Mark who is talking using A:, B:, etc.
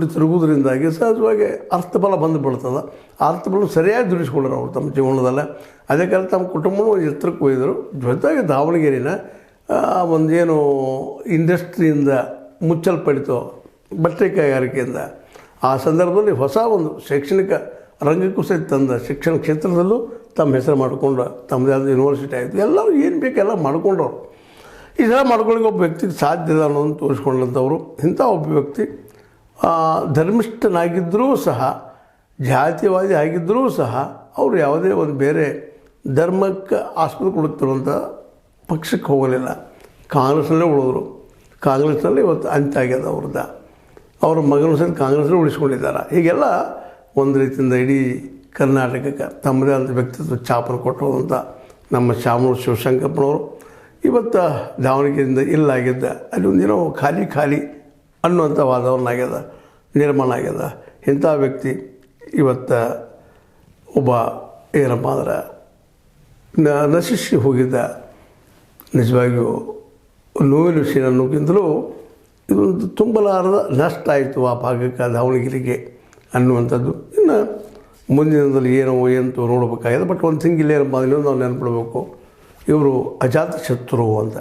A: ತಿರುಗುವುದರಿಂದಾಗಿ ಸಹಜವಾಗಿ ಅರ್ಥಬಲ ಬಂದುಬಿಡ್ತದೆ. ಆ ಅರ್ಥಬಲ ಸರಿಯಾಗಿ ದುಡಿಸ್ಕೊಂಡ್ರು ಅವರು ತಮ್ಮ ಜೀವನದಲ್ಲೇ. ಅದೇ ಕಾಲ ತಮ್ಮ ಕುಟುಂಬನೂ ಎತ್ತರಕ್ಕೆ ಒಯ್ದರು. ಜೊತೆಗೆ ದಾವಣಗೆರೆನ ಒಂದೇನು ಇಂಡಸ್ಟ್ರಿಯಿಂದ ಮುಚ್ಚಲ್ಪಡಿತು, ಬಟ್ಟೆ ಕೈಗಾರಿಕೆಯಿಂದ, ಆ ಸಂದರ್ಭದಲ್ಲಿ ಹೊಸ ಒಂದು ಶೈಕ್ಷಣಿಕ ರಂಗಕ್ಕೂ ಸಹಿತ ತಂದ ಶಿಕ್ಷಣ ಕ್ಷೇತ್ರದಲ್ಲೂ ತಮ್ಮ ಹೆಸರು ಮಾಡಿಕೊಂಡು ತಮ್ಮದೇ ಆದ ಯೂನಿವರ್ಸಿಟಿ ಆಯಿತು. ಎಲ್ಲರೂ ಏನು ಬೇಕೆಲ್ಲ ಮಾಡ್ಕೊಂಡವ್ರು. ಇದೆಲ್ಲ ಮಾಡ್ಕೊಳ್ಳಿಕ್ಕೆ ಒಬ್ಬ ವ್ಯಕ್ತಿಗೆ ಸಾಧ್ಯ ಇಲ್ಲ ಅನ್ನೋದನ್ನು ತೋರಿಸ್ಕೊಂಡಂಥವ್ರು. ಇಂಥ ಒಬ್ಬ ವ್ಯಕ್ತಿ ಧರ್ಮಿಷ್ಠನಾಗಿದ್ದರೂ ಸಹ, ಜಾತಿವಾದಿ ಆಗಿದ್ದರೂ ಸಹ ಅವರು ಯಾವುದೇ ಒಂದು ಬೇರೆ ಧರ್ಮಕ್ಕೆ ಆಸ್ಪದ ಕೊಡುತ್ತಿರುವಂಥ ಪಕ್ಷಕ್ಕೆ ಹೋಗಲಿಲ್ಲ. ಕಾಂಗ್ರೆಸ್ನಲ್ಲೇ ಉಳಿದ್ರು. ಕಾಂಗ್ರೆಸ್ನಲ್ಲಿ ಇವತ್ತು ಅಂತ್ಯ ಆಗ್ಯದ ಅವ್ರದ್ದು. ಅವ್ರ ಮಗನೂ ಸಹಿತ ಕಾಂಗ್ರೆಸ್ಸಲ್ಲಿ ಉಳಿಸ್ಕೊಂಡಿದ್ದಾರೆ. ಹೀಗೆಲ್ಲ ಒಂದು ರೀತಿಯಿಂದ ಇಡೀ ಕರ್ನಾಟಕಕ್ಕೆ ತಮ್ಮದೇ ಆದ ವ್ಯಕ್ತಿತ್ವ ಛಾಪನ್ನು ಕೊಟ್ಟುವಂಥ ನಮ್ಮ ಶಾಮನೂರು ಶಿವಶಂಕರಪ್ಪನವರು ಇವತ್ತು ದಾವಣಗೆರೆಯಿಂದ ಇಲ್ಲಾಗಿದ್ದ ಅಲ್ಲಿ ಒಂದೇನೋ ಖಾಲಿ ಅನ್ನುವಂಥ ವಾತಾವರಣ ನಿರ್ಮಾಣ ಆಗ್ಯದ. ಇಂಥ ವ್ಯಕ್ತಿ ಇವತ್ತು ಒಬ್ಬ ಏನಪ್ಪ ಅಂದ್ರೆ ನಶಿಸಿ ಹೋಗಿದ್ದ. ನಿಜವಾಗಿಯೂ ನೋವಿನ ವಿಷಯ ಅನ್ನೋಕ್ಕಿಂತಲೂ ಇದೊಂದು ತುಂಬಲಾರದ ನಷ್ಟ ಆಯಿತು ಆ ಭಾಗಕ್ಕೆ, ದಾವಣಗೆರೆಗೆ ಅನ್ನುವಂಥದ್ದು. ಇನ್ನು ಮುಂದಿನದಲ್ಲಿ ಏನಂತೂ ನೋಡಬೇಕಾಗಿದೆ. ಬಟ್ ಒಂದು ಥಿಂಗ್ ಇಲ್ಲೇನಪ್ಪ ಇನ್ನೊಂದು ನಾವು ನೆನಪಿಡಬೇಕು, ಇವರು ಅಜಾತ ಶತ್ರು ಅಂತ.